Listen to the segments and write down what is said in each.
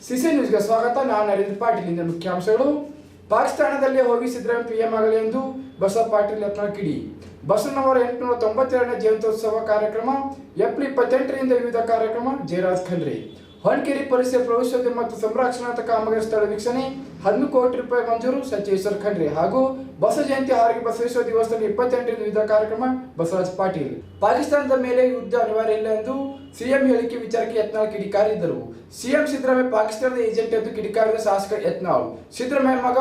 CC ನ್ಯೂಸ್ಗೆ ಸ್ವಾಗತ. ನಾನು ನರೇಂದ್ರ ಪಾಟೀಲ್. ಇಂದ ಮುಖ್ಯಾಂಶಗಳು. ಪಾಕಿಸ್ತಾನದಲ್ಲಿ ಹೋಗಿ ಸಿದ್ದರಾಮಯ್ಯ ಪಿಎಂ ಆಗಲಿ ಎಂದು ಬಸವ ಪಾಟೀಲ್ ಯತ್ನಾಳ್ ಕಿಡಿ. ಬಸವಣ್ಣವರ 892ನೇ ಜಯಂತ್ಯೋತ್ಸವ ಕಾರ್ಯಕ್ರಮ ಏಪ್ರಿಲ್ 28ರಿಂದ ವಿವಿಧ ಕಾರ್ಯಕ್ರಮ. ಜಯರಾಜ್ ಖಂಡ್ರೆ. ಹೊಣಕೆರೆ ಪರಿಸರ ಪ್ರವಾಸೋದ್ಯಮ ಮತ್ತು ಸಂರಕ್ಷಣಾತ್ಮಕ ಕಾಮಗಾರಿ ಸ್ಥಳ ವೀಕ್ಷಣೆ 11 ಕೋಟಿ ರೂಪಾಯಿ ಮಂಜೂರು. ಸಚಿವ ಈಶ್ವರ್ ಖಂಡ್ರೆ. ಹಾಗೂ ಬಸವ ಜಯಂತಿ ಹಾರಿಗೆ ಬಸವೇಶ್ವರ ದಿವಸದಲ್ಲಿ 28ರಿಂದ ವಿವಿಧ ಕಾರ್ಯಕ್ರಮ. ಬಸವರಾಜ್ ಪಾಟೀಲ್. ಪಾಕಿಸ್ತಾನದ ಮೇಲೆ ಯುದ್ಧ ಅನಿವಾರ್ಯ ಇಲ್ಲ ಎಂದು ಸಿಎಂ ಹೇಳಿಕೆ ವಿಚಾರಕ್ಕೆ ಯತ್ನಾಳ್ ಕಿಡಿಕಾರಿದ್ದರು. ಸಿಎಂ ಸಿದ್ದರಾಮಯ್ಯ ಪಾಕಿಸ್ತಾನದ ಏಜೆಂಟ್ ಎಂದು ಕಿಡಿಕಾರಿದ ಶಾಸಕ ಯತ್ನಾಳ್. ಸಿದ್ದರಾಮಯ್ಯ ಮಗ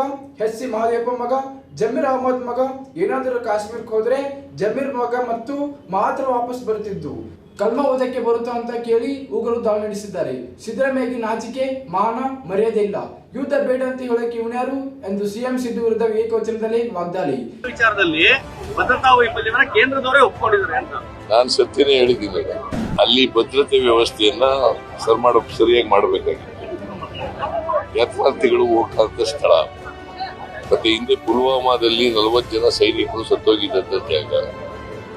ಎಚ್.ಸಿ. ಮಹದೇವಪ್ಪ ಮಗ ಜಮೀರ್ ಅಹಮದ್ ಮಗ ಏನಾದರೂ ಕಾಶ್ಮೀರಕ್ಕೆ ಹೋದ್ರೆ ಜಮೀರ್ ಮಗ ಮತ್ತು ಮಾತ್ರ ವಾಪಸ್ ಬರುತ್ತಿದ್ದು, ಕಲ್ಮ ಓದಕ್ಕೆ ಬರುತ್ತಾ ಅಂತ ಕೇಳಿ ಉಗ್ರರು ದಾಳಿ ನಡೆಸಿದ್ದಾರೆ. ಸಿದ್ದರಾಮಯ್ಯಗೆ ನಾಚಿಕೆ ಮಾನ ಮರ್ಯಾದೆ ಇಲ್ಲ, ಯುದ್ಧ ಬೇಡ ಅಂತ ಹೇಳಕ್ಕೆ ಇವನ್ಯಾರು ಎಂದು ಸಿಎಂ ಸಿದ್ದು ವಿರುದ್ಧ ಏಕವಚನದಲ್ಲಿ ವಾಗ್ದಾಳಿ. ವಿಚಾರದಲ್ಲಿ ಭದ್ರತಾ ವೈಫಲ್ಯವನ್ನ ಕೇಂದ್ರದವರೇ ಒಪ್ಪಿಕೊಂಡಿದ್ದಾರೆ ಅಂತ ನಾನು ಸತ್ಯನೇ ಹೇಳಿದ್ದೀನಿ. ಅಲ್ಲಿ ಭದ್ರತೆ ವ್ಯವಸ್ಥೆಯನ್ನ ಸರಿಯಾಗಿ ಮಾಡಬೇಕಾಗಿತ್ತು. ಯಾತ್ರಾರ್ಥಿಗಳು ಹೋಗ್ತಾ ಸ್ಥಳ, ಮತ್ತೆ ಹಿಂದೆ ಪುಲ್ವಾಮಾದಲ್ಲಿ 40 ಜನ ಸೈನಿಕರು ಸತ್ತೋಗಿದ್ದಂತ ಜಾಗ.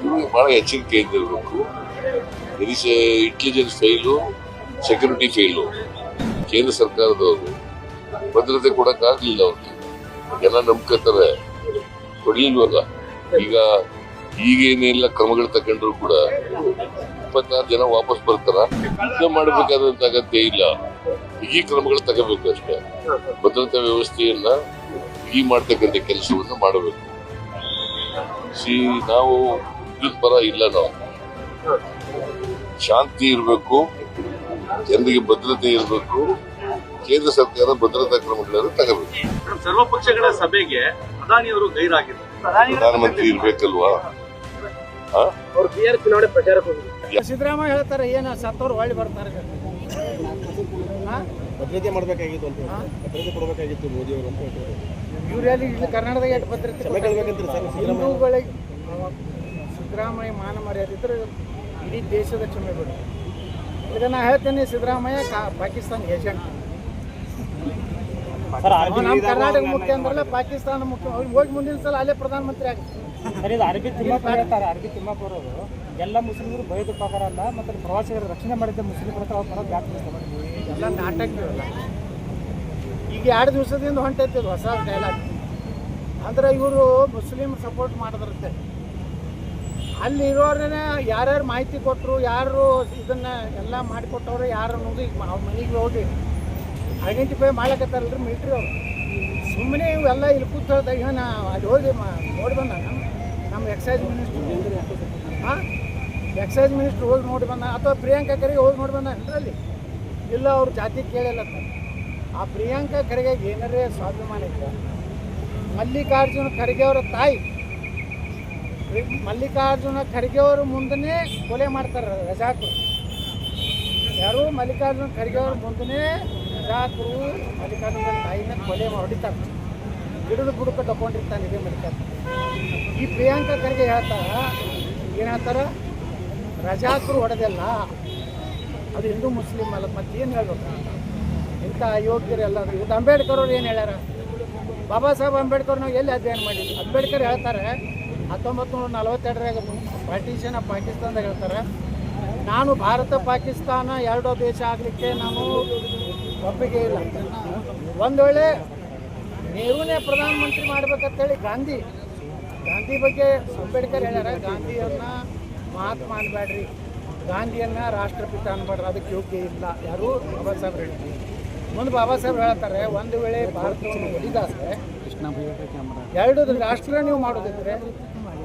ಇವ್ರಿಗೆ ಬಹಳ ಎಚ್ಚರಿಕೆಯಿಂದ ಇರಬೇಕು. Intelligence file, security file. ಕೇಂದ್ರ ಸರ್ಕಾರದವರು ಭದ್ರತೆ ಕೊಡಕ್ಕಾಗ್ಲಿಲ್ಲ. ಅವ್ರಿಗೆ ಜನ ನಂಬ್ಕೋತಾರೆ, ಕೊಡ್ಲಿಲ್ವಲ್ಲ. ಈಗೇನೆಲ್ಲ ಕ್ರಮಗಳು ತಗೊಂಡ್ರು ಕೂಡ 26 ಜನ ವಾಪಸ್ ಬರ್ತಾರ. ಯುದ್ಧ ಮಾಡಬೇಕಾದಂತ ಅಗತ್ಯ ಇಲ್ಲ. ಈ ಕ್ರಮಗಳು ತಗೋಬೇಕು ಅಷ್ಟೇ. ಭದ್ರತಾ ವ್ಯವಸ್ಥೆಯನ್ನ ಮಾಡ್ತಕ್ಕಂಥ ಕೆಲಸವನ್ನು ಮಾಡಬೇಕು. ನಾವು ಯುದ್ಧದ ಪರ ಇಲ್ಲ. ನಾವು ಶಾಂತಿ ಇರಬೇಕು, ಜನರಿಗೆ ಭದ್ರತೆ ಇರಬೇಕು. ಕೇಂದ್ರ ಸರ್ಕಾರ ಭದ್ರತಾ ಕ್ರಮಗಳನ್ನು ತಗೋಬೇಕು. ಸರ್ವಪಕ್ಷಗಳ ಸಭೆಗೆ ಅದಾನಿ ಅವರು ಗೈರಾಗಿದ್ದಾರೆ. ಪ್ರಧಾನಮಂತ್ರಿ ಇರ್ಬೇಕಲ್ವಾ? ಅವರು ಬಿಆರ್ ಚುನಾವಣೆ ಪ್ರಚಾರಕ್ಕೆ ಹೋಗಿದ್ದಾರೆ. ಸಿದ್ದರಾಮಯ್ಯ ಹೇಳ್ತಾರೆ ಏನು ಸತ್ತವ್ರು ಹೊಳ್ಳಿ ಬರ್ತಾರೆ. ಭದ್ರತೆ ಮಾಡಬೇಕಾಗಿತ್ತು ಅಂತ, ಭದ್ರತೆ ಕೊಡಬೇಕಾಗಿತ್ತು ಮೋದಿ ಅವರು ಅಂತ ಹೇಳ್ತಾರೆ. ಇವರಲ್ಲಿ ಇಲ್ಲಿ ಕರ್ನಾಟಕದಾಗ ಎಷ್ಟು ಭದ್ರತೆ ಹಿಂದೂಗಳಿಗೆ ಸಿದ್ದರಾಮಯ್ಯ ಮಾನ ಮರ್ಯಾದೆ ಇದ್ರೆ ಇಡೀ ದೇಶದ ಕ್ಷಮೆ ಬಿಡು. ಈಗ ನಾ ಹೇಳ್ತೇನೆ, ಸಿದ್ದರಾಮಯ್ಯ ಪಾಕಿಸ್ತಾನ ಏಜೆಂಟ್. ನಮ್ಮ ಕರ್ನಾಟಕ ಮುಖ್ಯ ಅಂದ್ರಲ್ಲ ಪಾಕಿಸ್ತಾನ ಮುಖ್ಯ. ಅವ್ರಿಗೆ ಹೋಗಿ ಮುಂದಿನ ಸಲ ಅಲ್ಲೇ ಪ್ರಧಾನಮಂತ್ರಿ ಆಗ್ತಾರೆ. ಅರಬಿ ತಿಮ್ಮಾಪುರ ಅವರು ಎಲ್ಲ ಮುಸ್ಲಿಮರು ಭಯೋತ್ಪಾದಕರ ಅಲ್ಲ, ಮತ್ತು ಪ್ರವಾಸಿಗರ ರಕ್ಷಣೆ ಮಾಡಿದ್ದ ಮುಸ್ಲಿಮರ ಹತ್ರ ಅವ್ರು ಬರೋದು ವ್ಯಾಪ್ತಿಸ್ತಾರೆ. ಎಲ್ಲ ನಾಟಕಗಳಲ್ಲ. ಈಗ 2 ದಿವಸದಿಂದ ಹೊಂಟೈತಿ ಹೊಸ ಡೈಲಾಗ್. ಅಂದ್ರೆ ಇವರು ಮುಸ್ಲಿಮ್ ಸಪೋರ್ಟ್ ಮಾಡಿದ್ರಂತೆ. ಅಲ್ಲಿ ಇರೋರೇ ಯಾರ್ಯಾರು ಮಾಹಿತಿ ಕೊಟ್ಟರು, ಯಾರು ಇದನ್ನ ಎಲ್ಲ ಮಾಡಿಕೊಟ್ಟವ್ರು ಯಾರು ಅನ್ನೋದು ಈಗ ಅವ್ರ ಮನೆಗೆ ಹೋಗಿ ಐಡೆಂಟಿಫೈ ಮಾಡ್ಲಕತ್ತಾರಲ್ರಿ ಮಿಲಿಟ್ರಿ ಅವರು. ಸುಮ್ಮನೆ ಇವೆಲ್ಲ ಇಲ್ಲಿ ಕೂತ್ ಹೇಳ್ದಾಗ ಏನು ಅಲ್ಲಿ ಹೋಗಿ ನೋಡಿ ಬಂದ ನಮ್ಮ ಎಕ್ಸೈಸ್ ಮಿನಿಸ್ಟ್ರು ಹೋಗಿ ನೋಡಿ ಬಂದ, ಅಥವಾ ಪ್ರಿಯಾಂಕಾ ಖರ್ಗೆ ಹೋಗಿ ನೋಡಿ ಬಂದ ಅಲ್ಲಿ ಇಲ್ಲ. ಅವ್ರ ಜಾತಿ ಕೇಳಿಲ್ಲ. ಆ ಪ್ರಿಯಾಂಕಾ ಖರ್ಗೆ ಏನಾರೇ ಸ್ವಾಭಿಮಾನ ಇತ್ತು. ಮಲ್ಲಿಕಾರ್ಜುನ ಖರ್ಗೆ ಅವರ ತಾಯಿ ಮಲ್ಲಿಕಾರ್ಜುನ ಖರ್ಗೆ ಅವರು ಮುಂದನೇ ಕೊಲೆ ಮಾಡ್ತಾರೆ ರಜಾಕರು. ಯಾರು ಮಲ್ಲಿಕಾರ್ಜುನ ಖರ್ಗೆ ಅವ್ರ ಮುಂದನೇ ರಜಾಕರು ಮಲ್ಲಿಕಾರ್ಜುನ ತಾಯಿನ ಕೊಲೆ ಹೊಡಿತಾರೆ. ಗಿಡದ ಬುಡಕ ತಗೊಂಡಿರ್ತಾನೆ ಇದೇ ಮಲ್ಲಿಕಾರ್ಜುನ. ಈ ಪ್ರಿಯಾಂಕಾ ಖರ್ಗೆ ಏನು ಹೇಳ್ತಾರೆ, ರಜಾಕರು ಹೊಡೆದಲ್ಲ, ಅದು ಹಿಂದೂ ಮುಸ್ಲಿಮ್ ಅಲ್ಲ. ಮತ್ತೇನು ಹೇಳ್ಬೇಕು? ಇಂಥ ಅಯೋಗ್ಯರೆಲ್ಲರೂ. ಇವತ್ತು ಅಂಬೇಡ್ಕರ್ ಅವ್ರು ಏನು ಹೇಳ್ಯಾರ? ಬಾಬಾ ಸಾಹೇಬ್ ಅಂಬೇಡ್ಕರ್ ನಾವು ಎಲ್ಲಿ ಅಧ್ಯಯನ ಮಾಡಿದ್ವಿ? ಅಂಬೇಡ್ಕರ್ ಹೇಳ್ತಾರೆ 1942ರಾಗ ಪಾರ್ಟಿಷನ್ ಆಫ್ ಪಾಕಿಸ್ತಾನದಾಗ ಹೇಳ್ತಾರೆ, ನಾನು ಭಾರತ ಪಾಕಿಸ್ತಾನ 2 ದೇಶ ಆಗಲಿಕ್ಕೆ ನಾನು ಒಪ್ಪಿಗೆ ಇಲ್ಲ. ಒಂದು ವೇಳೆ ನೆಹರೂನೇ ಪ್ರಧಾನಮಂತ್ರಿ ಮಾಡ್ಬೇಕಂತೇಳಿ ಗಾಂಧಿ ಬಗ್ಗೆ ಅಂಬೇಡ್ಕರ್ ಹೇಳ್ಯಾರ, ಗಾಂಧಿಯನ್ನು ಮಹಾತ್ಮ ಅನ್ಬೇಡ್ರಿ, ಗಾಂಧಿಯನ್ನು ರಾಷ್ಟ್ರಪಿತ ಅನ್ಬೇಡ್ರಿ, ಅದಕ್ಕೆ ಯೋಗ್ಯ ಇಲ್ಲ. ಯಾರು? ಬಾಬಾ ಸಾಹೇಬ್ ಹೇಳ್ತೀವಿ. ಮುಂದೆ ಬಾಬಾ ಸಾಹೇಬ್ ಹೇಳ್ತಾರೆ, ಒಂದು ವೇಳೆ ಭಾರತವನ್ನು ಒಲಿದಾದ್ರೆ 2 ರಾಷ್ಟ್ರ ನೀವು ಮಾಡೋದಿದ್ರೆ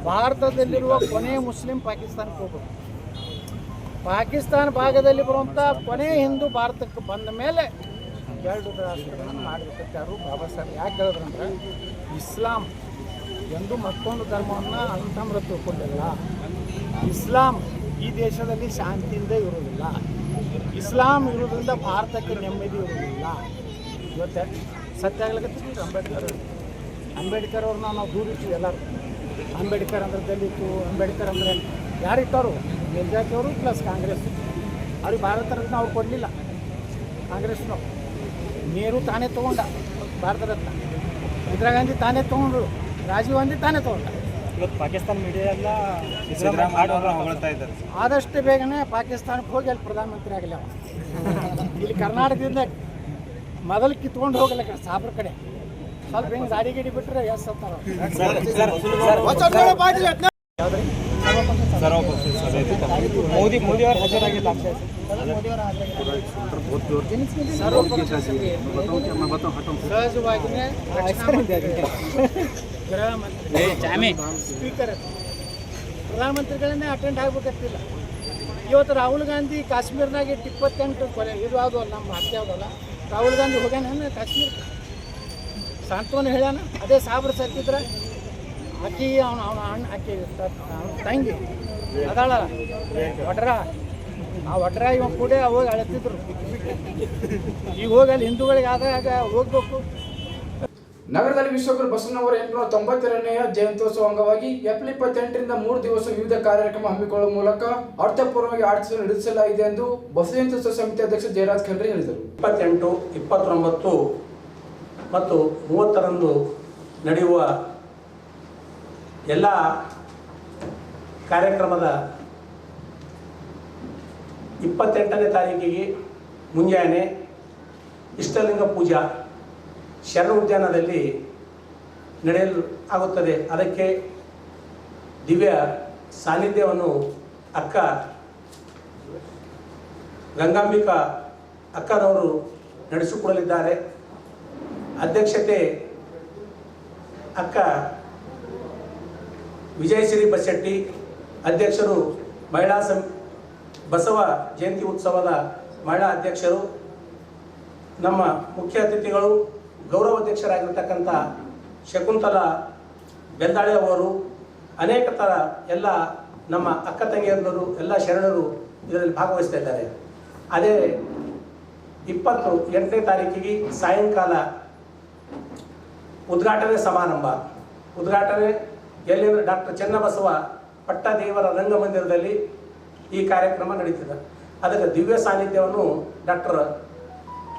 ಭಾರತದಲ್ಲಿರುವ ಕೊನೆಯ ಮುಸ್ಲಿಂ ಪಾಕಿಸ್ತಾನಕ್ಕೆ ಹೋಗ್ಬೇಕು. ಪಾಕಿಸ್ತಾನ ಭಾಗದಲ್ಲಿ ಬರುವಂಥ ಕೊನೆಯ ಹಿಂದೂ ಭಾರತಕ್ಕೆ ಬಂದ ಮೇಲೆ 2 ರಾಷ್ಟ್ರಗಳನ್ನು ಮಾಡಬೇಕಂತ ಯಾರು? ಬಾಬಾ ಸಾಹೇಬ್. ಯಾಕೆ ಹೇಳಿದ್ರಂದ್ರೆ, ಇಸ್ಲಾಂ ಎಂದು ಮತ್ತೊಂದು ಧರ್ಮವನ್ನು ಅಂತಮ್ರ ತಿಳ್ಕೊಂಡಿಲ್ಲ. ಇಸ್ಲಾಂ ಈ ದೇಶದಲ್ಲಿ ಶಾಂತಿಯಿಂದ ಇರೋದಿಲ್ಲ. ಇಸ್ಲಾಂ ಇರೋದ್ರಿಂದ ಭಾರತಕ್ಕೆ ನೆಮ್ಮದಿ ಇರೋದಿಲ್ಲ. ಇವತ್ತು ಸತ್ಯಾಗ್ಲಿಕ್ಕೆ ಅಂಬೇಡ್ಕರ್ ಅವ್ರನ್ನ ನಾವು ದೂರ ಇರ್ತೀವಿ ಎಲ್ಲರೂ. ಅಂಬೇಡ್ಕರ್ ಅಂದರೆ ದಲಿತು, ಅಂಬೇಡ್ಕರ್ ಅಂದರೆ ಯಾರಿಟ್ಟವರು? ಮೇಲ್ಜಾತಿಯವರು ಪ್ಲಸ್ ಕಾಂಗ್ರೆಸ್. ಅವ್ರಿಗೆ ಭಾರತ ರತ್ನ ಅವ್ರು ಕೊಡಲಿಲ್ಲ ಕಾಂಗ್ರೆಸ್ನವ್ರು. ನೆಹರು ತಾನೇ ತೊಗೊಂಡ ಭಾರತ ರತ್ನ, ಇಂದಿರಾ ಗಾಂಧಿ ತಾನೇ ತೊಗೊಂಡ್ರು, ರಾಜೀವ್ ಗಾಂಧಿ ತಾನೇ ತೊಗೊಂಡ. ಇವತ್ತು ಪಾಕಿಸ್ತಾನ ಮೀಡಿಯಾ ಎಲ್ಲ ಹೊಗಳ್ತಾ ಇದ್ದಾರೆ. ಆದಷ್ಟು ಬೇಗನೆ ಪಾಕಿಸ್ತಾನಕ್ಕೆ ಹೋಗಿ ಅಲ್ಲಿ ಪ್ರಧಾನಮಂತ್ರಿ ಆಗಲಿ. ಇಲ್ಲಿ ಕರ್ನಾಟಕದಿಂದ ಮೊದಲು ಕಿತ್ಕೊಂಡು ಹೋಗಲ್ಲ ಕಡೆ ಸಾಬ್ರ ಕಡೆ ಸ್ವಲ್ಪ ಹಿಂಗೆ ಗಾಡಿ ಗಿಡಿ ಬಿಟ್ಟರೆ ಎಷ್ಟು ಸತ್ತಾರ ಮೋದಿ ಅವರು ಹಾಜರಾಗಿಲ್ಲ ಸಹಜವಾಗಿಯೇ ಗೃಹ ಮಂತ್ರಿ ಸ್ಪೀಕರ್ ಪ್ರಧಾನಮಂತ್ರಿಗಳನ್ನೇ ಅಟೆಂಡ್ ಆಗ್ಬೇಕಂತಿಲ್ಲ. ಇವತ್ತು ರಾಹುಲ್ ಗಾಂಧಿ ಕಾಶ್ಮೀರ್ನಾಗೆ 28 ಕೊಲೆ ಇದು ಯಾವುದು ಅಲ್ಲ, ನಮ್ಮ ಹತ್ಯೆ ಯಾವುದಲ್ಲ. ರಾಹುಲ್ ಗಾಂಧಿ ಹೋಗ್ಯಾನ ಕಾಶ್ಮೀರ ಸಾಂತ್ವನ ಹೇಳ್ಯಾನ. ಅದೇ ಸಾಬ್ರ ಸತ್ತಿದ್ರೆ ಆಕಿ ಅವನ ಅಣ್ಣ ಆಕಿ ತಂಗಿ ಅದಾಳ ಒಡ್ರ, ಆ ಒಡ್ರ ಇವ ಕೂಡ ಹೋಗಿ ಅಳತಿದ್ರು. ಈಗ ಹೋಗಿ ಅಲ್ಲಿ ಹಿಂದೂಗಳಿಗೆ ಆದಾಗ ಹೋಗ್ಬೇಕು. ನಗರದಲ್ಲಿ ವಿಶ್ವಗುರು ಬಸವಣ್ಣವರ 892ನೇ ಜಯಂತ್ಯೋತ್ಸವ ಅಂಗವಾಗಿ ಏಪ್ರಿಲ್ 28ರಿಂದ 3 ದಿವಸ ವಿವಿಧ ಕಾರ್ಯಕ್ರಮ ಹಮ್ಮಿಕೊಳ್ಳುವ ಮೂಲಕ ಅರ್ಥಪೂರ್ವವಾಗಿ ಆಚರಣೆ ನಡೆಸಲಾಗಿದೆ ಎಂದು ಬಸವ ಜಯಂತ್ಯೋತ್ಸವ ಸಮಿತಿ ಅಧ್ಯಕ್ಷ ಜಯರಾಜ್ ಖಂಡ್ರೆ ಹೇಳಿದರು. 28, 29 ಮತ್ತು 30ರಂದು ನಡೆಯುವ ಎಲ್ಲ ಕಾರ್ಯಕ್ರಮದ 28ನೇ ತಾರೀಕಿಗೆ ಮುಂಜಾನೆ ಇಷ್ಟಲಿಂಗ ಪೂಜಾ ಶರಣ ಉದ್ಯಾನದಲ್ಲಿ ನಡೆಯಲು ಆಗುತ್ತದೆ. ಅದಕ್ಕೆ ದಿವ್ಯ ಸಾನ್ನಿಧ್ಯವನ್ನು ಅಕ್ಕ ಗಂಗಾಂಬಿಕಾ ಅಕ್ಕನವರು ನಡೆಸಿಕೊಡಲಿದ್ದಾರೆ. ಅಧ್ಯಕ್ಷತೆ ಅಕ್ಕ ವಿಜಯಶ್ರೀ ಬಸೆಟ್ಟಿ, ಅಧ್ಯಕ್ಷರು ಮಹಿಳಾ ಬಸವ ಜಯಂತಿ ಉತ್ಸವದ ಮಹಿಳಾ ಅಧ್ಯಕ್ಷರು. ನಮ್ಮ ಮುಖ್ಯ ಅತಿಥಿಗಳು ಗೌರವ ಅಧ್ಯಕ್ಷರಾಗಿರ್ತಕ್ಕಂಥ ಶಕುಂತಲಾ ಬೆಂದಾಳೆ ಅವರು, ಅನೇಕ ಥರ ಎಲ್ಲ ನಮ್ಮ ಅಕ್ಕ ತಂಗಿಯಂದರು ಎಲ್ಲ ಶರಣರು ಇದರಲ್ಲಿ ಭಾಗವಹಿಸ್ತಾ ಇದ್ದಾರೆ. ಅದೇ 28ನೇ ತಾರೀಕಿಗೆ ಸಾಯಂಕಾಲ ಉದ್ಘಾಟನೆ ಸಮಾರಂಭ. ಉದ್ಘಾಟನೆ ಎಲ್ಲಿ ಅಂದರೆ ಡಾಕ್ಟರ್ ಚನ್ನಬಸವ ಪಟ್ಟದೇವರ ರಂಗಮಂದಿರದಲ್ಲಿ ಈ ಕಾರ್ಯಕ್ರಮ ನಡೀತದೆ. ಅದಕ್ಕೆ ದಿವ್ಯ ಸಾನ್ನಿಧ್ಯವನ್ನು ಡಾಕ್ಟರ್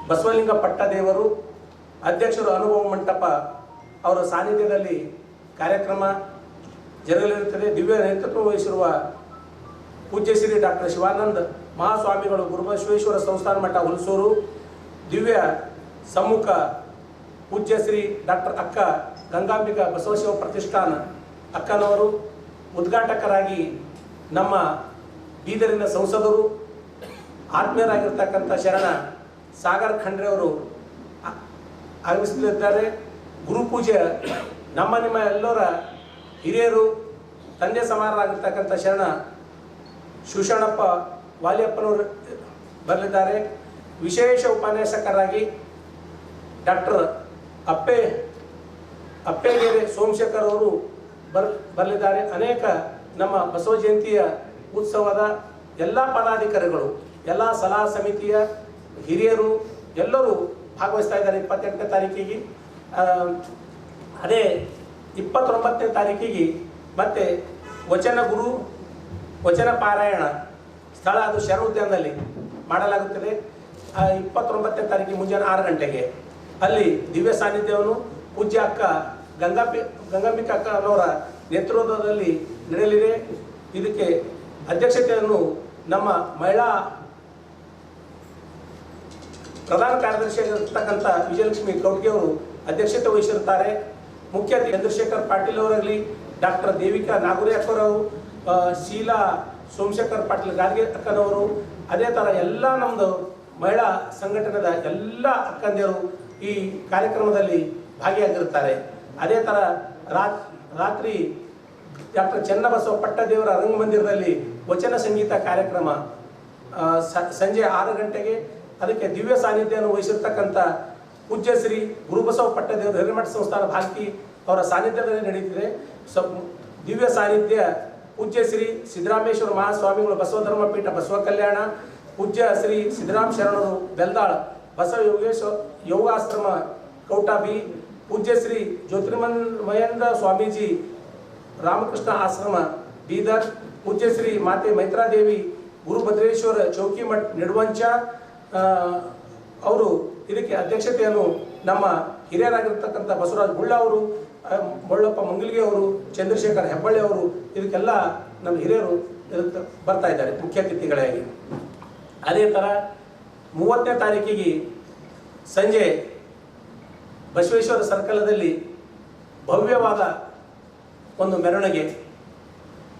ಬಸವಲಿಂಗ ಪಟ್ಟದೇವರು, ಅಧ್ಯಕ್ಷರು ಅನುಭವ ಮಂಟಪ ಅವರ ಸಾನ್ನಿಧ್ಯದಲ್ಲಿ ಕಾರ್ಯಕ್ರಮ ಜರುಗಲಿರುತ್ತದೆ. ದಿವ್ಯ ನೇತೃತ್ವ ವಹಿಸಿರುವ ಪೂಜ್ಯ ಶ್ರೀ ಡಾಕ್ಟರ್ ಶಿವಾನಂದ ಮಹಾಸ್ವಾಮಿಗಳು, ಗುರುಬಸವೇಶ್ವರ ಸಂಸ್ಥಾನ ಮಠ ಹುಲಸೂರು, ದಿವ್ಯ ಸಮ್ಮುಖ ಪೂಜ್ಯ ಶ್ರೀ ಡಾಕ್ಟರ್ ಅಕ್ಕ ಗಂಗಾಂಬಿಕಾ ಬಸವಶಿವ ಪ್ರತಿಷ್ಠಾನ ಅಕ್ಕನವರು, ಉದ್ಘಾಟಕರಾಗಿ ನಮ್ಮ ಬೀದರಿನ ಸಂಸದರು ಆತ್ಮೀಯರಾಗಿರ್ತಕ್ಕಂಥ ಶರಣ ಸಾಗರ್ ಖಂಡ್ರೆ ಅವರು ಆಗಮಿಸಲಿದ್ದಾರೆ. ಗುರುಪೂಜೆ ನಿಮ್ಮ ಎಲ್ಲರ ಹಿರಿಯರು ತಂದೆ ಸಮಾನರಾಗಿರ್ತಕ್ಕಂಥ ಶರಣ ಶಿವಶರಣಪ್ಪ ವಾಲಿಯಪ್ಪನವರು ಬರಲಿದ್ದಾರೆ. ವಿಶೇಷ ಉಪನ್ಯಾಸಕರಾಗಿ ಡಾಕ್ಟರ್ ಅಪ್ಪೇಗೆರೆ ಸೋಮಶೇಖರ್ ಅವರು ಬರಲಿದ್ದಾರೆ. ಅನೇಕ ನಮ್ಮ ಬಸವ ಜಯಂತಿಯ ಉತ್ಸವದ ಎಲ್ಲ ಪದಾಧಿಕಾರಿಗಳು, ಎಲ್ಲ ಸಲಹಾ ಸಮಿತಿಯ ಹಿರಿಯರು ಎಲ್ಲರೂ ಭಾಗವಹಿಸ್ತಾ ಇದ್ದಾರೆ 28ನೇ ತಾರೀಕಿಗೆ. ಅದೇ 29ನೇ ತಾರೀಕಿಗೆ ಮತ್ತೆ ವಚನ ಪಾರಾಯಣ ಸ್ಥಳ ಅದು ಶರಣ ಉದ್ಯಾನದಲ್ಲಿ ಮಾಡಲಾಗುತ್ತದೆ. 29ನೇ ತಾರೀಕಿಗೆ ಮುಂಜಾನೆ 6 ಗಂಟೆಗೆ ಅಲ್ಲಿ ದಿವ್ಯ ಸಾನ್ನಿಧ್ಯವನ್ನು ಪೂಜ್ಯ ಅಕ್ಕ ಗಂಗಾಂಬಿಕಾ ಅಕ್ಕನವರ ನೇತೃತ್ವದಲ್ಲಿ ನಡೆಯಲಿದೆ. ಇದಕ್ಕೆ ಅಧ್ಯಕ್ಷತೆಯನ್ನು ನಮ್ಮ ಮಹಿಳಾ ಪ್ರಧಾನ ಕಾರ್ಯದರ್ಶಿಯಾಗಿರ್ತಕ್ಕಂಥ ವಿಜಯಲಕ್ಷ್ಮಿ ಕೌಟ್ಗೆ ಅವರು ಅಧ್ಯಕ್ಷತೆ ವಹಿಸಿರುತ್ತಾರೆ. ಮುಖ್ಯ ಅತಿಥಿ ಚಂದ್ರಶೇಖರ್ ಪಾಟೀಲ್ ಅವರಲ್ಲಿ ಡಾಕ್ಟರ್ ದೇವಿಕಾ ನಾಗುರಿ ಅಕ್ಕರವರು, ಶೀಲಾ ಸೋಮಶೇಖರ್ ಪಾಟೀಲ್ ಗಾರ್ಗೆ ಅಕ್ಕನವರು, ಅದೇ ಥರ ಎಲ್ಲ ನಮ್ಮದು ಮಹಿಳಾ ಸಂಘಟನೆದ ಎಲ್ಲ ಅಕ್ಕಂದಿಯರು ಈ ಕಾರ್ಯಕ್ರಮದಲ್ಲಿ ಭಾಗಿಯಾಗಿರುತ್ತಾರೆ. ಅದೇ ಥರ ರಾತ್ರಿ ಡಾಕ್ಟರ್ ಚನ್ನಬಸವ ಪಟ್ಟದೇವರ ರಂಗಮಂದಿರದಲ್ಲಿ ವಚನ ಸಂಗೀತ ಕಾರ್ಯಕ್ರಮ ಸಂಜೆ 6 ಗಂಟೆಗೆ. ಅದಕ್ಕೆ ದಿವ್ಯ ಸಾನ್ನಿಧ್ಯವನ್ನು ವಹಿಸಿರ್ತಕ್ಕಂಥ ಪೂಜ್ಯ ಶ್ರೀ ಗುರುಬಸವ ಪಟ್ಟದೇವರ ಹಿರೇಮಠ ಸಂಸ್ಥಾನ ಭಾಲ್ಕಿ ಅವರ ಸಾನ್ನಿಧ್ಯದಲ್ಲಿ ನಡೆಯುತ್ತಿದೆ. ದಿವ್ಯ ಸಾನ್ನಿಧ್ಯ ಪೂಜ್ಯ ಶ್ರೀ ಸಿದ್ದರಾಮೇಶ್ವರ ಮಹಾಸ್ವಾಮಿಗಳು ಬಸವಧರ್ಮ ಪೀಠ ಬಸವ ಕಲ್ಯಾಣ, ಪೂಜ್ಯ ಶ್ರೀ ಸಿದ್ದರಾಮ ಶರಣರು ಬೆಲ್ದಾಳ್ ಬಸವ ಯೋಗಾಶ್ರಮ ಕೌಟಾಬಿ, ಪೂಜ್ಯ ಶ್ರೀ ಜ್ಯೋತಿರ್ಮಯೇಂದ್ರ ಸ್ವಾಮೀಜಿ ರಾಮಕೃಷ್ಣ ಆಶ್ರಮ ಬೀದರ್, ಪೂಜ್ಯ ಶ್ರೀ ಮಾತೆ ಮೈತ್ರಾದೇವಿ ಗುರುಭದ್ರೇಶ್ವರ ಚೌಕಿಮಠ್ ನಿಡುವಂಚ ಅವರು ಇದಕ್ಕೆ ಅಧ್ಯಕ್ಷತೆಯನ್ನು ನಮ್ಮ ಹಿರಿಯರಾಗಿರ್ತಕ್ಕಂಥ ಬಸವರಾಜ ಬುಳ್ಳ ಅವರು, ಬೊಳ್ಳಪ್ಪ ಮಂಗಲ್ಗೆ ಅವರು, ಚಂದ್ರಶೇಖರ್ ಹೆಬ್ಬಳ್ಳಿ ಅವರು, ಇದಕ್ಕೆಲ್ಲ ನಮ್ಮ ಹಿರಿಯರು ಇದಕ್ಕೆ ಬರ್ತಾ ಇದ್ದಾರೆ ಮುಖ್ಯ ಅತಿಥಿಗಳಾಗಿ. ಅದೇ ಥರ 30ನೇ ತಾರೀಕಿಗೆ ಸಂಜೆ ಬಸವೇಶ್ವರ ಸರ್ಕಲದಲ್ಲಿ ಭವ್ಯವಾದ ಒಂದು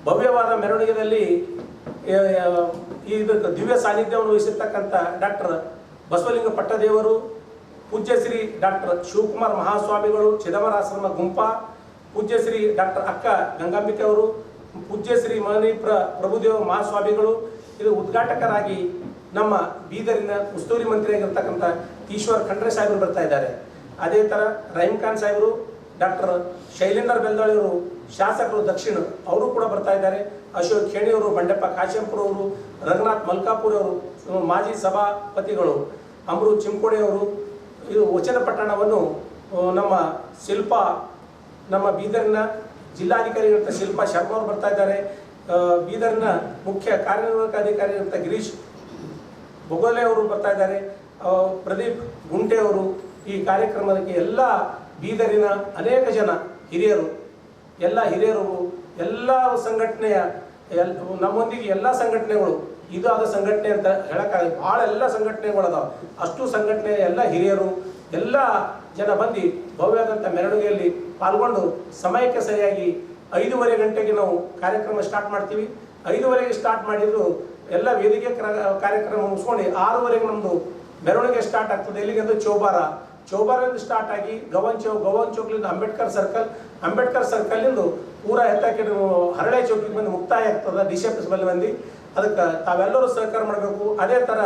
ಭವ್ಯವಾದ ಮೆರವಣಿಗೆಯಲ್ಲಿ ಇದು ದಿವ್ಯ ಸಾನ್ನಿಧ್ಯವನ್ನು ವಹಿಸಿರ್ತಕ್ಕಂಥ ಡಾಕ್ಟರ್ ಬಸವಲಿಂಗ ಪಟ್ಟದೇವರು, ಪೂಜ್ಯ ಶ್ರೀ ಡಾಕ್ಟರ್ ಶಿವಕುಮಾರ್ ಮಹಾಸ್ವಾಮಿಗಳು ಚಿದಂಬರಾಶ್ರಮ ಗುಂಪ, ಪೂಜ್ಯ ಶ್ರೀ ಡಾಕ್ಟರ್ ಅಕ್ಕ ಗಂಗಾಂಬಿಕೆ ಅವರು, ಪೂಜ್ಯ ಶ್ರೀ ಪ್ರಭುದೇವ ಮಹಾಸ್ವಾಮಿಗಳು ಇದು ಉದ್ಘಾಟಕರಾಗಿ ನಮ್ಮ ಬೀದರಿನ ಉಸ್ತುವಾರಿ ಮಂತ್ರಿಯಾಗಿರ್ತಕ್ಕಂಥ ಈಶ್ವರ್ ಖಂಡ್ರೆ ಸಾಹೇಬರು ಬರ್ತಾ ಇದ್ದಾರೆ. ಅದೇ ಥರ ರಹೀಂ ಖಾನ್ ಸಾಹೇಬರು, ಡಾಕ್ಟರ್ ಶೈಲೇಂದರ್ ಬೆಲ್ದಾಳಿಯವರು ಶಾಸಕರು ದಕ್ಷಿಣ ಅವರು ಕೂಡ ಬರ್ತಾ ಇದ್ದಾರೆ. ಅಶೋಕ್ ಖೇಣಿಯವರು, ಬಂಡೆಪ್ಪ ಕಾಶೆಂಪುರ ಅವರು, ರಘುನಾಥ್ ಮಲ್ಕಾಪುರ್ ಅವರು, ಮಾಜಿ ಸಭಾಪತಿಗಳು ಅಮೃತ್ ಚಿಂಕೋಡೆ ಅವರು. ಇದು ವಚನ ಪಟ್ಟಣವನ್ನು ನಮ್ಮ ಬೀದರ್ನ ಜಿಲ್ಲಾಧಿಕಾರಿಗಳಂತ ಶಿಲ್ಪಾ ಶರ್ಮಾ ಅವರು ಬರ್ತಾ ಇದ್ದಾರೆ. ಬೀದರ್ನ ಮುಖ್ಯ ಕಾರ್ಯನಿರ್ವಾಹಕ ಅಧಿಕಾರಿಗಳಂತ ಗಿರೀಶ್ ಬೊಗೋಲೆ ಅವರು ಬರ್ತಾ ಇದ್ದಾರೆ. ಪ್ರದೀಪ್ ಗುಂಟೆ ಅವರು. ಈ ಕಾರ್ಯಕ್ರಮಕ್ಕೆ ಎಲ್ಲ ಬೀದರಿನ ಅನೇಕ ಜನ ಹಿರಿಯರು, ಎಲ್ಲ ಸಂಘಟನೆಯ ನಮ್ಮೊಂದಿಗೆ ಎಲ್ಲ ಸಂಘಟನೆಗಳು, ಇದು ಆದ ಸಂಘಟನೆ ಅಂತ ಹೇಳಕ್ಕಾಗ ಭಾಳ ಎಲ್ಲ ಸಂಘಟನೆಗಳು ಅದಾವ. ಅಷ್ಟು ಸಂಘಟನೆಯ ಎಲ್ಲ ಹಿರಿಯರು, ಎಲ್ಲ ಜನ ಬಂದು ಭವ್ಯವಾದಂಥ ಮೆರವಣಿಗೆಯಲ್ಲಿ ಪಾಲ್ಗೊಂಡು ಸಮಯಕ್ಕೆ ಸರಿಯಾಗಿ 5:30 ಗಂಟೆಗೆ ನಾವು ಕಾರ್ಯಕ್ರಮ ಸ್ಟಾರ್ಟ್ ಮಾಡ್ತೀವಿ. 5:30ಗೆ ಸ್ಟಾರ್ಟ್ ಮಾಡಿದ್ರು ಎಲ್ಲ ವೇದಿಕೆ ಕಾರ್ಯಕ್ರಮ ಮುಗಿಸ್ಕೊಂಡು 6:30ಗೆ ನಮ್ಮದು ಮೆರವಣಿಗೆ ಸ್ಟಾರ್ಟ್ ಆಗ್ತದೆ. ಎಲ್ಲಿಗೆಂದು ಚೌಬಾರದಿಂದ ಸ್ಟಾರ್ಟ್ ಆಗಿ ಗವನ್ ಚೌಕ್ಲಿಂದ ಅಂಬೇಡ್ಕರ್ ಸರ್ಕಲ್ನಿಂದ ಪೂರ ಎತ್ತಕ್ಕೆ ಹರಳೆ ಚೌಕಿಗೆ ಬಂದು ಮುಕ್ತಾಯ ಆಗ್ತದೆ. ಡಿಸಿಎಫ್ಎಸ್ ಬಲ್ಲಿ ಬಂದು ಅದಕ್ಕೆ ತಾವೆಲ್ಲರೂ ಸಹಕಾರ ಮಾಡಬೇಕು. ಅದೇ ಥರ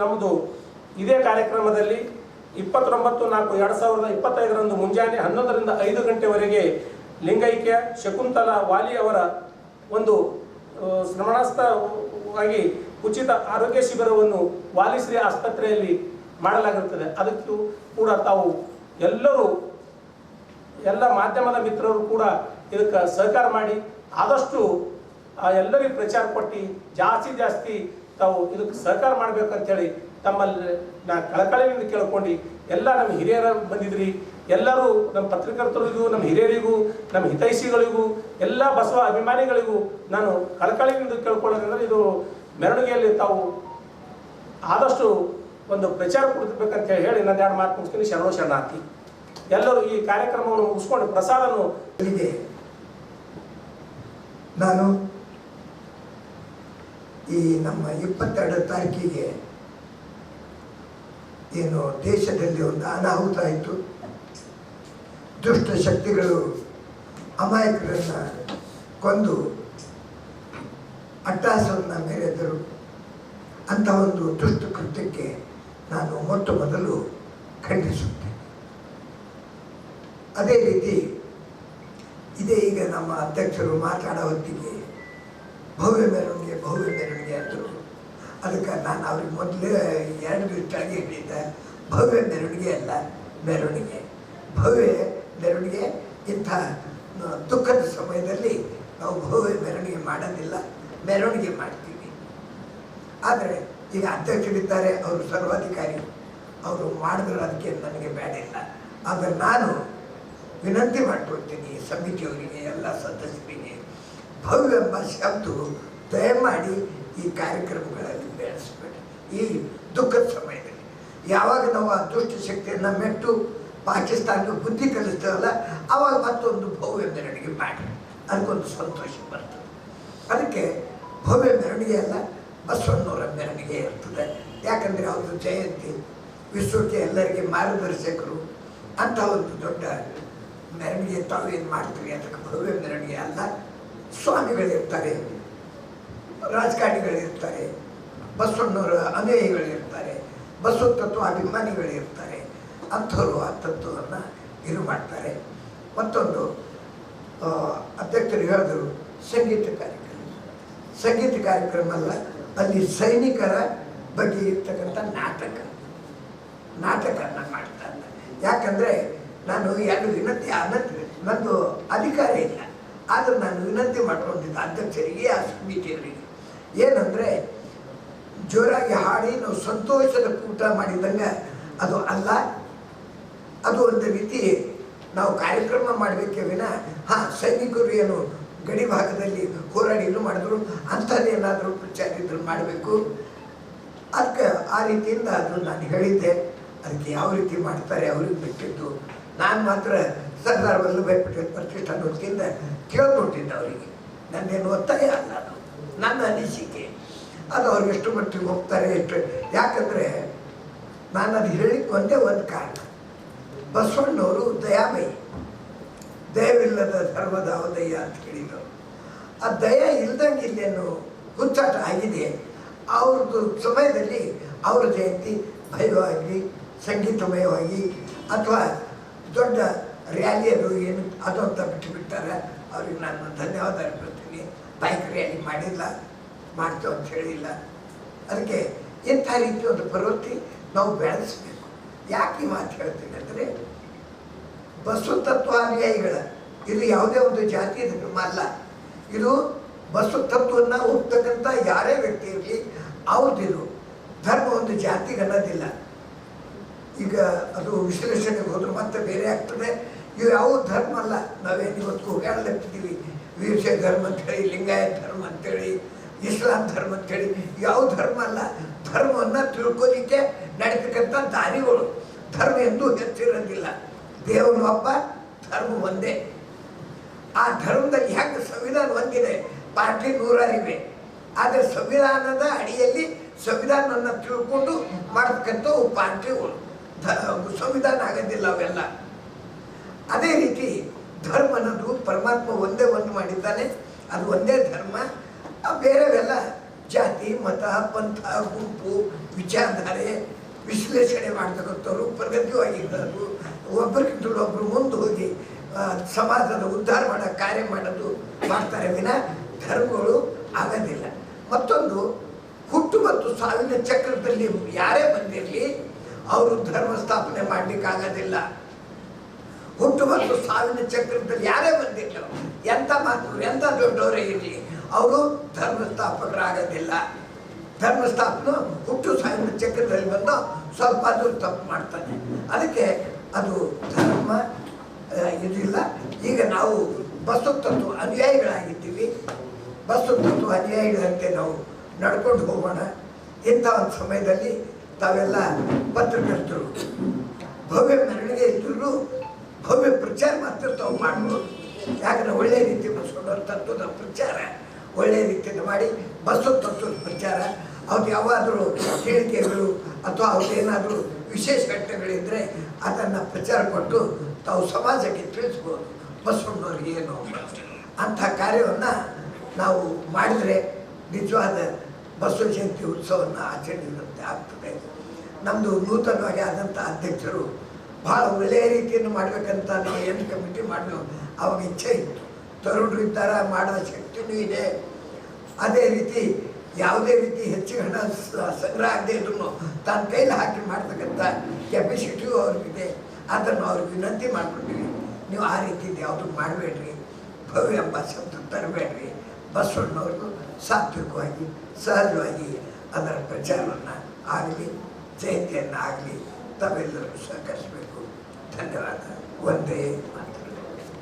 ನಮ್ಮದು ಇದೇ ಕಾರ್ಯಕ್ರಮದಲ್ಲಿ 29/4/2025 ಮುಂಜಾನೆ 11ರಿಂದ 5 ಗಂಟೆವರೆಗೆ ಲಿಂಗೈಕ್ಯ ಶಕುಂತಲಾ ವಾಲಿ ಅವರ ಒಂದು ಶ್ರಮಣಸ್ಥವಾಗಿ ಉಚಿತ ಆರೋಗ್ಯ ಶಿಬಿರವನ್ನು ವಾಲಿಶ್ರೀ ಆಸ್ಪತ್ರೆಯಲ್ಲಿ ಮಾಡಲಾಗಿರುತ್ತದೆ. ಅದಕ್ಕೂ ಕೂಡ ತಾವು ಎಲ್ಲ ಮಾಧ್ಯಮದ ಮಿತ್ರರು ಕೂಡ ಇದಕ್ಕೆ ಸಹಕಾರ ಮಾಡಿ ಆದಷ್ಟು ಎಲ್ಲರಿಗೂ ಪ್ರಚಾರ ಕೊಟ್ಟು ಜಾಸ್ತಿ ತಾವು ಇದಕ್ಕೆ ಸಹಕಾರ ಮಾಡಬೇಕಂತೇಳಿ ತಮ್ಮಲ್ಲಿ ನಾ ಕಳಕಳಿಯಿಂದ ಕೇಳ್ಕೊಂಡು ಎಲ್ಲ ನಮ್ಮ ಹಿರಿಯರು ಬಂದಿದ್ರಿ. ಎಲ್ಲರೂ ನಮ್ಮ ಪತ್ರಕರ್ತರಿಗೂ, ನಮ್ಮ ಹಿರಿಯರಿಗೂ, ನಮ್ಮ ಹಿತೈಷಿಗಳಿಗೂ, ಎಲ್ಲ ಬಸವ ಅಭಿಮಾನಿಗಳಿಗೂ ನಾನು ಕಳಕಳಿಯಿಂದ ಕೇಳ್ಕೊಳ್ಳೋದಂದ್ರೆ ಇದು ಮೆರವಣಿಗೆಯಲ್ಲಿ ತಾವು ಆದಷ್ಟು ಒಂದು ಪ್ರಚಾರ ಕೊಡ್ಬೇಕಂತ ಹೇಳಿ ನಾನು 2 ಮಾತು ಮುಗಿಸ್ತೀನಿ. ಶರಣಾರ್ಥಿ. ಎಲ್ಲರೂ ಈ ಕಾರ್ಯಕ್ರಮವನ್ನು ಮುಗಿಸ್ಕೊಂಡು ಪ್ರಸಾದನು ನಾನು ಈ ನಮ್ಮ 22 ತಾರೀಕಿಗೆ ಏನು ದೇಶದಲ್ಲಿ ಒಂದು ಅನಾಹುತ ಆಯಿತು. ದುಷ್ಟ ಶಕ್ತಿಗಳು ಅಮಾಯಕರನ್ನು ಕೊಂದು ಅಟ್ಟಹಾಸವನ್ನು ಮೆರೆದರು. ಅಂಥ ಒಂದು ದುಷ್ಟ ಕೃತ್ಯಕ್ಕೆ ನಾನು ಮೊಟ್ಟ ಮೊದಲು ಖಂಡಿಸುತ್ತೇನೆ. ಅದೇ ರೀತಿ ಇದೇ ಈಗ ನಮ್ಮ ಅಧ್ಯಕ್ಷರು ಮಾತಾಡೋ ಹೊತ್ತಿಗೆ ಭವ್ಯ ಮೆರವಣಿಗೆ ಅಂದರು. ಅದಕ್ಕೆ ನಾನು ಅವ್ರಿಗೆ ಮೊದಲೇ 2 ದಿವಸವಾಗಿ ಹೇಳಿದ್ದೆ, ಭವ್ಯ ಮೆರವಣಿಗೆ ಅಲ್ಲ, ಭವ್ಯ ಮೆರವಣಿಗೆ ಇಂಥ ದುಃಖದ ಸಮಯದಲ್ಲಿ ನಾವು ಭವ್ಯ ಮೆರವಣಿಗೆ ಮಾಡೋದಿಲ್ಲ, ಮೆರವಣಿಗೆ ಮಾಡ್ತೀವಿ. ಆದರೆ ಈಗ ಅಧ್ಯಕ್ಷರಿದ್ದಾರೆ, ಅವರು ಸರ್ವಾಧಿಕಾರಿ, ಅವರು ಮಾಡಿದ್ರು ಅದಕ್ಕೆ ನನಗೆ ಬೇಡ ಇಲ್ಲ. ಆದರೆ ನಾನು ವಿನಂತಿ ಮಾಡ್ಕೊಳ್ತೀನಿ ಸಮಿತಿಯವರಿಗೆ, ಎಲ್ಲ ಸದಸ್ಯರಿಗೆ, ಭವ್ಯ ಎಂಬ ಶಬ್ದ ದಯಮಾಡಿ ಈ ಕಾರ್ಯಕ್ರಮಗಳಲ್ಲಿ ಬೆಳೆಸಬೇಡಿ. ಈ ದುಃಖದ ಸಮಯದಲ್ಲಿ ಯಾವಾಗ ನಾವು ಆ ದುಷ್ಟ ಶಕ್ತಿಯನ್ನು ಮೆಟ್ಟು ಪಾಕಿಸ್ತಾನಕ್ಕೆ ಬುದ್ಧಿ ಕಲಿಸ್ತೇವಲ್ಲ, ಆವಾಗ ಮತ್ತೊಂದು ಭವ್ಯ ಮೆರವಣಿಗೆ ಮಾಡಿ ಅದಕ್ಕೊಂದು ಸಂತೋಷ ಬರ್ತದೆ. ಅದಕ್ಕೆ ಭವ್ಯ ಮೆರವಣಿಗೆ ಅಲ್ಲ, ಬಸವಣ್ಣವರ ಮೆರವಣಿಗೆ ಇರ್ತದೆ. ಯಾಕಂದರೆ ಅವ್ರದ್ದು ಜಯಂತಿ, ವಿಶ್ವಕ್ಕೆ ಎಲ್ಲರಿಗೆ ಮಾರ್ಗದರ್ಶಕರು. ಅಂಥ ಒಂದು ದೊಡ್ಡ ಮೆರವಣಿಗೆ ತಾವೇನು ಮಾಡ್ತೀವಿ ಅದಕ್ಕೆ ಭವ್ಯ ಮೆರವಣಿಗೆ ಅಲ್ಲ. ಸ್ವಾಮಿಗಳಿರ್ತಾರೆ, ರಾಜಕಾರಣಿಗಳಿರ್ತಾರೆ, ಬಸವಣ್ಣವರ ಅನುಯಾಯಿಗಳಿರ್ತಾರೆ, ಬಸವ ತತ್ವ ಅಭಿಮಾನಿಗಳಿರ್ತಾರೆ. ಅಂಥವರು ಆ ತತ್ವವನ್ನು ಇದು ಮಾಡ್ತಾರೆ. ಮತ್ತೊಂದು ಅಧ್ಯಕ್ಷರು ಹೇಳಿದ್ರು ಸಂಗೀತ ಕಾರ್ಯಕ್ರಮ ಅಲ್ಲ, ಅಲ್ಲಿ ಸೈನಿಕರ ಬಗ್ಗೆ ಇರ್ತಕ್ಕಂಥ ನಾಟಕವನ್ನು ಮಾಡ್ತಾ ಇಲ್ಲ. ಯಾಕಂದರೆ ನಾನು 2 ವಿನಂತಿ ನಂದು ಅಧಿಕಾರ ಇಲ್ಲ, ಆದರೆ ನಾನು ವಿನಂತಿ ಮಾಡ್ಕೊಂಡಿದ್ದ ಅಧ್ಯಕ್ಷರಿಗೆ, ಆ ಸಮಿತಿಯವರಿಗೆ ಏನಂದರೆ, ಜೋರಾಗಿ ಹಾಡಿ ನಾವು ಸಂತೋಷದ ಕೂಟ ಮಾಡಿದಂಗೆ ಅದು ಅಲ್ಲ. ಅದು ಒಂದು ರೀತಿ ನಾವು ಕಾರ್ಯಕ್ರಮ ಮಾಡಬೇಕೇ ವಿನ ಸೈನಿಕರು ಏನು ಗಡಿ ಭಾಗದಲ್ಲಿ ಹೋರಾಡಿ ಇದು ಮಾಡಿದ್ರು ಅಂಥದ್ದೇನಾದರೂ ಪ್ರಚಾರ ಇದ್ರು ಮಾಡಬೇಕು. ಅದಕ್ಕೆ ಆ ರೀತಿಯಿಂದ ಅದು ನಾನು ಹೇಳಿದ್ದೆ. ಅದಕ್ಕೆ ಯಾವ ರೀತಿ ಮಾಡ್ತಾರೆ ಅವ್ರಿಗೆ ಬಿಟ್ಟಿದ್ದು. ನಾನು ಮಾತ್ರ ಸರ್ದಾರ್ ವಲ್ಲಭಾಯ್ ಪಟೇಲ್ ಪ್ರತಿಷ್ಠಾನದಿಂದ ಕೇಳ್ಕೊಟ್ಟಿದ್ದೆ ಅವರಿಗೆ. ನನ್ನೇನು ಒತ್ತಾಯ ಅಲ್ಲ, ಅದು ನನ್ನ ಅನಿಸಿಕೆ. ಅದು ಅವ್ರಿಗೆ ಎಷ್ಟು ಮಟ್ಟಿಗೆ ಹೋಗ್ತಾರೆ ಎಷ್ಟು, ಯಾಕಂದರೆ ನಾನು ಅದು ಹೇಳಲಿಕ್ಕೆ ಒಂದೇ ಒಂದು ಕಾರಣ, ಬಸವಣ್ಣವರು ದಯಾಮಯಿ, ದಯವಿಲ್ಲದ ಧರ್ಮದ ಅವದಯ ಅಂತ ಹೇಳಿದರು. ಆ ದಯ ಇಲ್ದಂಗೆ ಇಲ್ಲೇನು ಹುಚ್ಚಾಟ ಆಗಿದೆ. ಅವ್ರದ್ದು ಸಮಯದಲ್ಲಿ ಅವರ ಜಯಂತಿ ಭಯವಾಗಿ ಸಂಗೀತಮಯವಾಗಿ ಅಥವಾ ದೊಡ್ಡ ರ್ಯಾಲಿ ಅದು ಏನು ಅದು ಅಂತ ಬಿಟ್ಟುಬಿಟ್ಟಾರೆ. ಅವ್ರಿಗೆ ನಾನು ಧನ್ಯವಾದ ಅರ್ಪಿಸ್ತೀನಿ. ಬೈಕ್ ರ್ಯಾಲಿ ಮಾಡಿಲ್ಲ, ಮಾಡ್ತೇವೆ ಅಂತ ಹೇಳಿಲ್ಲ. ಅದಕ್ಕೆ ಇಂಥ ರೀತಿ ಒಂದು ಪ್ರವೃತ್ತಿ ನಾವು ಬೆಳೆಸಬೇಕು. ಯಾಕೆ ಈ ಮಾತು ಹೇಳ್ತೀನಿ ಅಂದರೆ, ಬಸವ ತತ್ವಾನುಯಾಯಿಗಳ ಇದು ಯಾವುದೇ ಒಂದು ಜಾತಿ ಧರ್ಮ ಅಲ್ಲ. ಇದು ಬಸವ ತತ್ವವನ್ನು ಹೋಗ್ತಕ್ಕಂಥ ಯಾರೇ ವ್ಯಕ್ತಿ ಇರಲಿ ಅವ್ರದ್ದಿದು ಧರ್ಮ ಒಂದು ಜಾತಿಗೆ ಅನ್ನೋದಿಲ್ಲ. ಈಗ ಅದು ವಿಶ್ಲೇಷಣೆಗೆ ಹೋದ್ರೆ ಮತ್ತೆ ಬೇರೆ ಆಗ್ತದೆ. ಇವು ಯಾವ ಧರ್ಮ ಅಲ್ಲ. ನಾವೇನು ಇವತ್ತು ಹೋಗಾಡ್ಲಿರ್ತೀವಿ ವೀರಶೈವ ಧರ್ಮ ಅಂತೇಳಿ, ಲಿಂಗಾಯತ ಧರ್ಮ ಅಂತೇಳಿ, ಇಸ್ಲಾಂ ಧರ್ಮ ಅಂತೇಳಿ, ಯಾವ ಧರ್ಮ ಅಲ್ಲ. ಧರ್ಮವನ್ನು ತಿಳ್ಕೋಲಿಕ್ಕೆ ನಡೀತಕ್ಕಂಥ ದಾರಿಗಳು. ಧರ್ಮ ಎಂದೂ ಹೆಚ್ಚಿರೋದಿಲ್ಲ. ದೇವರ ಒಬ್ಬ, ಧರ್ಮ ಒಂದೇ. ಆ ಧರ್ಮದಲ್ಲಿ ಹೆಂಗೆ ಸಂವಿಧಾನ ಒಂದಿದೆ, ಪಾರ್ಟಿ 100 ಇವೆ. ಆದರೆ ಸಂವಿಧಾನದ ಅಡಿಯಲ್ಲಿ ಸಂವಿಧಾನವನ್ನು ತಿಳ್ಕೊಂಡು ಮಾಡತಕ್ಕಂಥವು ಪಾರ್ಟಿಗಳು. ಸಂವಿಧಾನ ಆಗೋದಿಲ್ಲ ಅವೆಲ್ಲ. ಅದೇ ರೀತಿ ಧರ್ಮ ಅನ್ನೋದು ಪರಮಾತ್ಮ ಒಂದೇ ಒಂದು ಮಾಡಿದ್ದಾನೆ, ಅದು ಒಂದೇ ಧರ್ಮ. ಬೇರೆವೆಲ್ಲ ಜಾತಿ ಮತ ಪಂಥ ಗುಂಪು ವಿಚಾರಧಾರೆ ವಿಶ್ಲೇಷಣೆ ಮಾಡ್ತಕ್ಕಂಥವ್ರು ಪ್ರಗತಿವಾಗಿರೋದು, ಒಬ್ಬರಿಗಿಂತ ಒಬ್ಬರು ಮುಂದೆ ಹೋಗಿ ಸಮಾಜದ ಉದ್ಧಾರ ಮಾಡೋ ಕಾರ್ಯ ಮಾಡೋದು ಮಾಡ್ತಾರೆ ವಿನ ಧರ್ಮಗಳು ಆಗೋದಿಲ್ಲ. ಮತ್ತೊಂದು, ಹುಟ್ಟು ಮತ್ತು ಸಾವಿನ ಚಕ್ರದಲ್ಲಿ ಯಾರೇ ಬಂದಿರಲಿ ಅವರು ಧರ್ಮ ಸ್ಥಾಪನೆ ಮಾಡಲಿಕ್ಕಾಗೋದಿಲ್ಲ. ಹುಟ್ಟು ಮತ್ತು ಸಾವಿನ ಚಕ್ರದಲ್ಲಿ ಯಾರೇ ಬಂದಿರಲಿ, ಎಂಥ ಮಾತು ಎಂಥ ದೊಡ್ಡವರೇ ಇರಲಿ, ಅವರು ಧರ್ಮ ಸ್ಥಾಪಕರಾಗೋದಿಲ್ಲ. ಧರ್ಮ ಸ್ಥಾಪನೆ ಹುಟ್ಟು ಸಾವಿನ ಚಕ್ರದಲ್ಲಿ ಬಂದು ಸ್ವಲ್ಪ ಅದು ತಪ್ಪು ಮಾಡ್ತಾನೆ. ಅದಕ್ಕೆ ಅದು ಧರ್ಮ ಇದಿಲ್ಲ. ಈಗ ನಾವು ಬಸವ ತತ್ವ ಅನುಯಾಯಿಗಳಾಗಿದ್ದೀವಿ. ಬಸವ ತತ್ವ ಅನುಯಾಯಿಗಳಂತೆ ನಾವು ನಡ್ಕೊಂಡು ಹೋಗೋಣ. ಇಂಥ ಒಂದು ಸಮಯದಲ್ಲಿ ತಾವೆಲ್ಲ ಪತ್ರಕರ್ತರು ಭವ್ಯ ಮೆರವಣಿಗೆ ಇದ್ದರೂ ಭವ್ಯ ಪ್ರಚಾರ ಮಾತ್ರ ತಾವು ಮಾಡ್ಬೋದು. ಯಾಕಂದರೆ ಒಳ್ಳೆಯ ರೀತಿ ಬಸವಣ್ಣವ್ರ ತತ್ವದ ಪ್ರಚಾರ ಒಳ್ಳೆಯ ರೀತಿಯಿಂದ ಮಾಡಿ, ಬಸವ ತತ್ವದ ಪ್ರಚಾರ ಅವ್ರು ಯಾವಾದರೂ ಹೇಳಿಕೆಗಳು ಅಥವಾ ಅವ್ರದ್ದೇನಾದರೂ ವಿಶೇಷ ಘಟನೆಗಳಿದ್ದರೆ ಅದನ್ನು ಪ್ರಚಾರ ಕೊಟ್ಟು ತಾವು ಸಮಾಜಕ್ಕೆ ತಿಳಿಸ್ಬೋದು ಬಸವಣ್ಣವ್ರಿಗೆ ಏನು ಅಂಥ ಕಾರ್ಯವನ್ನು ನಾವು ಮಾಡಿದರೆ ನಿಜವಾದ ಬಸವ ಜಯಂತಿ ಉತ್ಸವವನ್ನು ಆಚರಣೆ ಆಗ್ತದೆ. ನಮ್ಮದು ನೂತನವಾಗಿ ಆದಂಥ ಅಧ್ಯಕ್ಷರು ಭಾಳ ಒಳ್ಳೆಯ ರೀತಿಯನ್ನು ಮಾಡಬೇಕಂತ ನಾವು ಏನು ಕಮಿಟಿ ಮಾಡಬೇಕು ಅವಾಗ ಇಚ್ಛೆ ಇತ್ತು. ತರುಣರು ಇದ್ದಾರೆ, ಮಾಡುವ ಶಕ್ತಿನೂ ಇದೆ. ಅದೇ ರೀತಿ ಯಾವುದೇ ರೀತಿ ಹೆಚ್ಚಿಗೆ ಹಣ ಸಂಗ್ರಹ ಆಗದೆ ಇದ್ರೂ ತನ್ನ ಕೈಲಿ ಹಾಕಿ ಮಾಡ್ತಕ್ಕಂಥ ಕೆಪಾಸಿಟಿಯೂ ಅವ್ರಿಗಿದೆ. ಅದನ್ನು ಅವ್ರಿಗೆ ವಿನಂತಿ ಮಾಡ್ಕೊತೀವಿ, ನೀವು ಆ ರೀತಿಯಿಂದ ಯಾವುದು ಮಾಡಬೇಡ್ರಿ, ಭವ್ಯ ಎಂಬ ಶಬ್ದ ತರಬೇಡ್ರಿ. ಬಸವಣ್ಣವ್ರಿಗೂ ಸಾತ್ವಿಕವಾಗಿ ಸಹಜವಾಗಿ ಅದರ ಪ್ರಚಾರವನ್ನು ಆಗಲಿ, ಜಯಂತಿಯನ್ನು ಆಗಲಿ ತಾವೆಲ್ಲರೂ ಸಹಕರಿಸಬೇಕು. ಧನ್ಯವಾದ. ಒಂದೇ